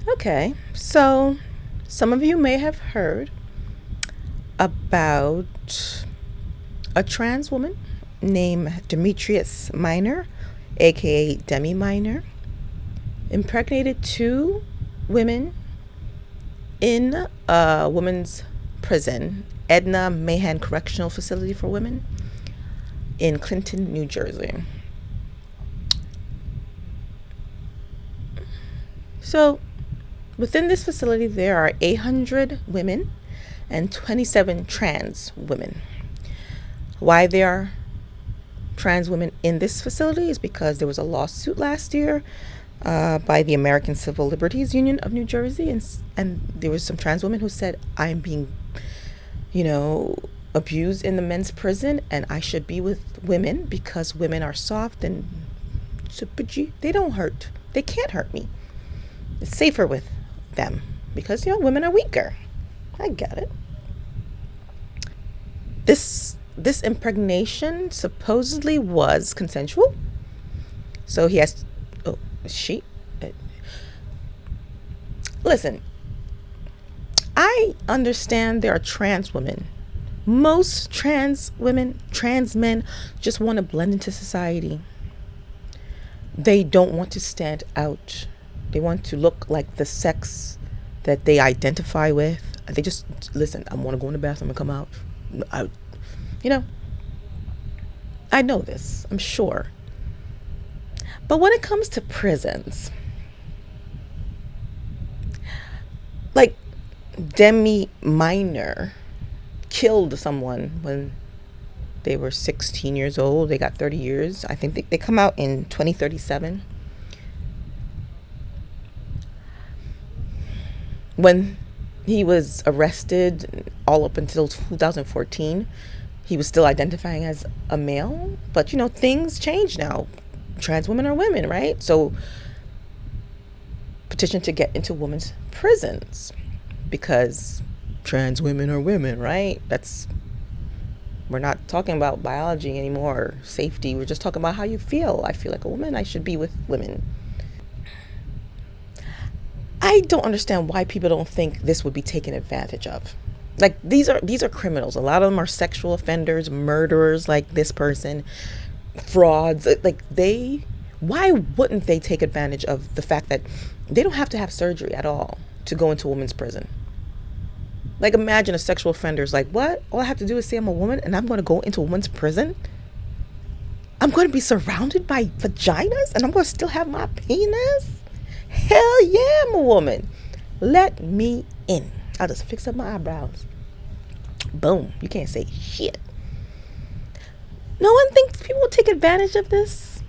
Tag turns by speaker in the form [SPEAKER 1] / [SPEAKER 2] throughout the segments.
[SPEAKER 1] Okay, so some of you may have heard about a trans woman named Demetrius Minor, aka Demi Minor, impregnated two women in a women's prison, Edna Mahan Correctional Facility for Women in Clinton, New Jersey. So, within this facility, there are 800 women and 27 trans women. Why there are trans women in this facility is because there was a lawsuit last year by the American Civil Liberties Union of New Jersey, and there was some trans women who said, I'm being, you know, abused in the men's prison, and I should be with women because women are soft and they don't hurt. They can't hurt me. It's safer with them because, women are weaker. I get it. This impregnation supposedly was consensual. So he has, listen, I understand there are trans women. Most trans women, trans men just want to blend into society. They don't want to stand out. They want to look like the sex that they identify with. They just, listen, I want to go in the bathroom and come out. I know this, I'm sure. But when it comes to prisons, like Demi Minor killed someone when they were 16 years old. They got 30 years. I think they come out in 2037. When he was arrested all up until 2014, he was still identifying as a male. But, things change now. Trans women are women, right? So petition to get into women's prisons because trans women are women, right? We're not talking about biology anymore, or safety. We're just talking about how you feel. I feel like a woman. I should be with women. I don't understand why people don't think this would be taken advantage of. Like, these are criminals. A lot of them are sexual offenders, murderers, like this person, frauds. Why wouldn't they take advantage of the fact that they don't have to have surgery at all to go into a women's prison? Like, imagine a sexual offender is like, what? All I have to do is say I'm a woman and I'm going to go into a women's prison? I'm going to be surrounded by vaginas and I'm going to still have my penis? Hell yeah, I'm a woman. Let me in. I'll just fix up my eyebrows. Boom. You can't say shit. No one thinks people will take advantage of this.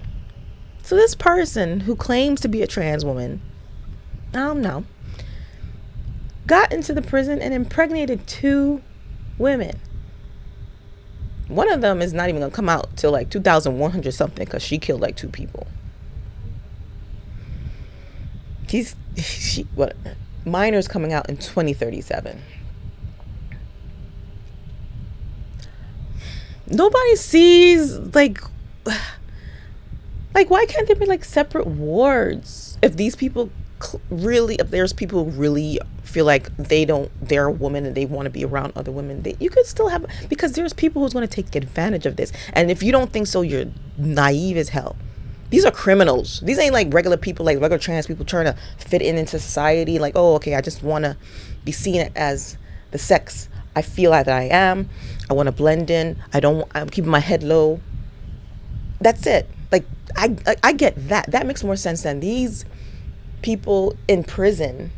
[SPEAKER 1] So this person who claims to be a trans woman, I don't know, got into the prison and impregnated two women. One of them is not even going to come out till like 2100 something because she killed like two people. Minor's coming out in 2037. Nobody sees like why can't there be like separate wards if these people if there's people who really feel like they're a woman and they want to be around other women, you could still have, because there's people who's going to take advantage of this. And if you don't think so, you're naive as hell. These are criminals. These ain't like regular people, like regular trans people trying to fit into society. Like, oh, okay, I just want to be seen as the sex I feel like that I am. I want to blend in. I'm keeping my head low. That's it. Like, I get that. That makes more sense than these people in prison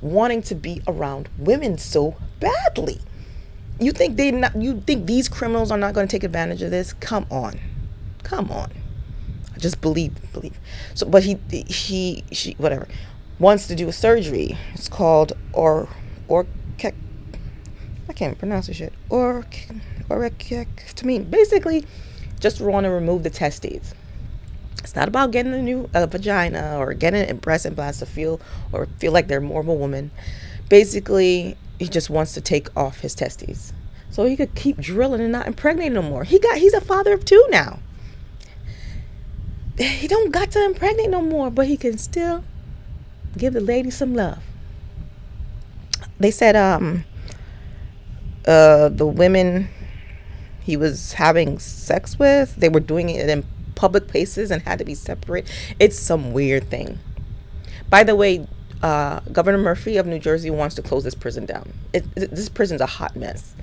[SPEAKER 1] wanting to be around women so badly. You think these criminals are not going to take advantage of this? Come on. Just believe. So, but she whatever wants to do a surgery. It's called I can't pronounce this shit. Orecectomy. Basically, just want to remove the testes. It's not about getting a new vagina or getting breast implants to feel like they're more of a woman. Basically, he just wants to take off his testes so he could keep drilling and not impregnate no more. He's a father of two now. He don't got to impregnate no more, but he can still Give the lady some love. They said the women he was having sex with, they were doing it in public places and had to be separate. It's some weird thing. By the way, Governor Murphy of New Jersey wants to close this prison down. This prison's a hot mess.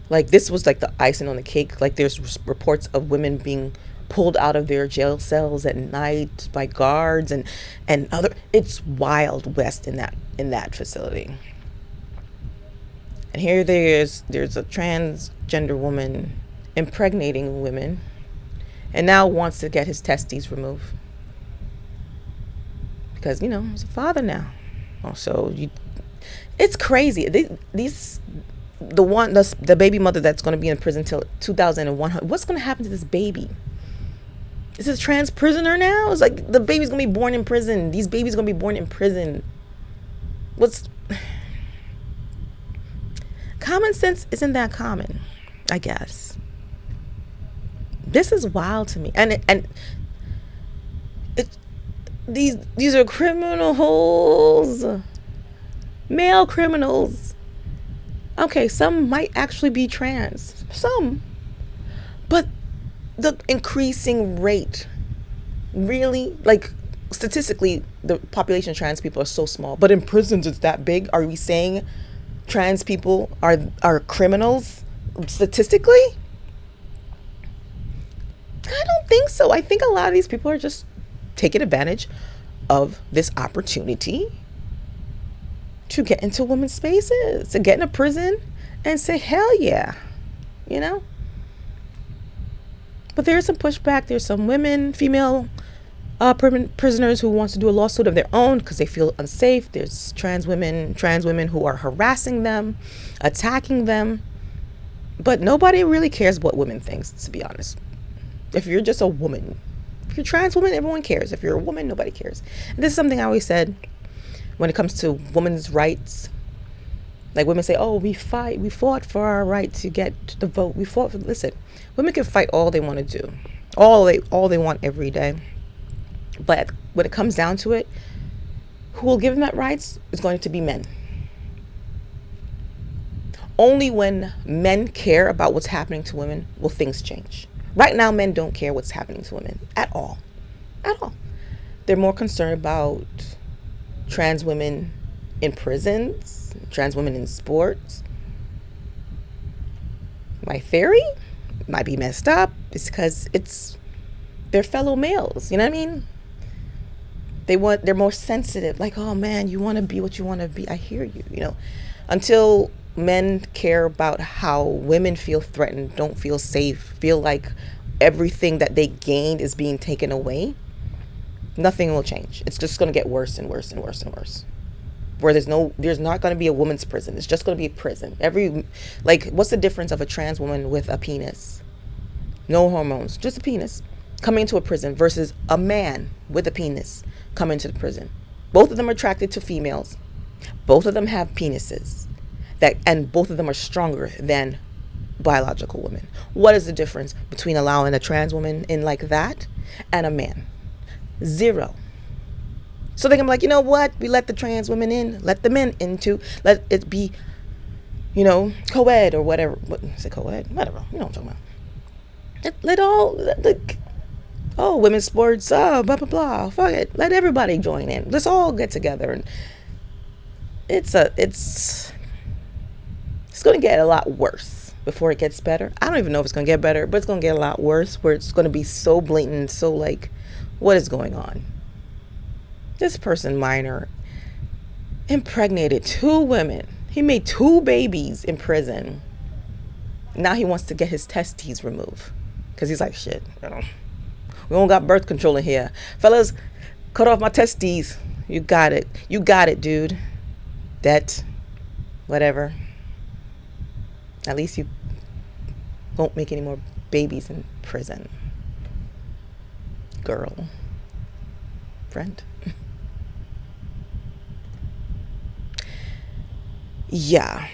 [SPEAKER 1] Like, this was like the icing on the cake. Like, there's reports of women being pulled out of their jail cells at night by guards and other. It's Wild West in that facility. And here there's a transgender woman impregnating women, and now wants to get his testes removed because he's a father now. Also, it's crazy. The baby mother that's going to be in prison till 2100. What's going to happen to this baby? Is this a trans prisoner now? It's like the baby's going to be born in prison. These babies going to be born in prison. Common sense isn't that common, I guess. This is wild to me. These are criminals, male criminals. Okay, some might actually be trans, some, but the increasing rate, really, like, statistically, the population of trans people are so small, but in prisons it's that big. Are we saying trans people are criminals statistically? I don't think so. I think a lot of these people are just taking advantage of this opportunity to get into women's spaces, to get in a prison and say, hell yeah, But there's some pushback. There's some female prisoners who wants to do a lawsuit of their own because they feel unsafe. There's trans women who are harassing them, attacking them. But nobody really cares what women thinks, to be honest. If you're just a woman, if you're a trans woman, everyone cares. If you're a woman, nobody cares. And this is something I always said when it comes to women's rights. Like, women say, oh, we fought for our right to get the vote. Listen, women can fight all they want to do, all they want every day. But when it comes down to it, who will give them that rights is going to be men. Only when men care about what's happening to women will things change. Right now, men don't care what's happening to women at all. At all. They're more concerned about trans women in prisons, trans women in sports. My theory might be messed up. It's because they're fellow males. You know what I mean? They're more sensitive. Like, oh man, you want to be what you want to be. I hear you. Until men care about how women feel threatened, don't feel safe, feel like everything that they gained is being taken away, nothing will change. It's just going to get worse and worse and worse and worse. Where there's not going to be a woman's prison. It's just going to be a prison. What's the difference of a trans woman with a penis? No hormones, just a penis, coming into a prison versus a man with a penis coming into the prison. Both of them are attracted to females. Both of them have penises. And both of them are stronger than biological women. What is the difference between allowing a trans woman in like that and a man? Zero. So they're gonna be like, you know what? We let the trans women in, let the men into, let it be, co-ed or whatever. What is it, co-ed? Whatever. You know what I'm talking about. Women's sports, blah, blah, blah. Fuck it. Let everybody join in. Let's all get together. And it's going to get a lot worse before it gets better. I don't even know if it's going to get better, but it's going to get a lot worse where it's going to be so blatant, so like, what is going on? This person, minor, impregnated 2 women. He made 2 babies in prison. Now he wants to get his testes removed because he's like, shit, we don't got birth control in here. Fellas, cut off my testes. You got it. You got it, dude. Whatever. At least you won't make any more babies in prison. Girl. Friend. Yeah.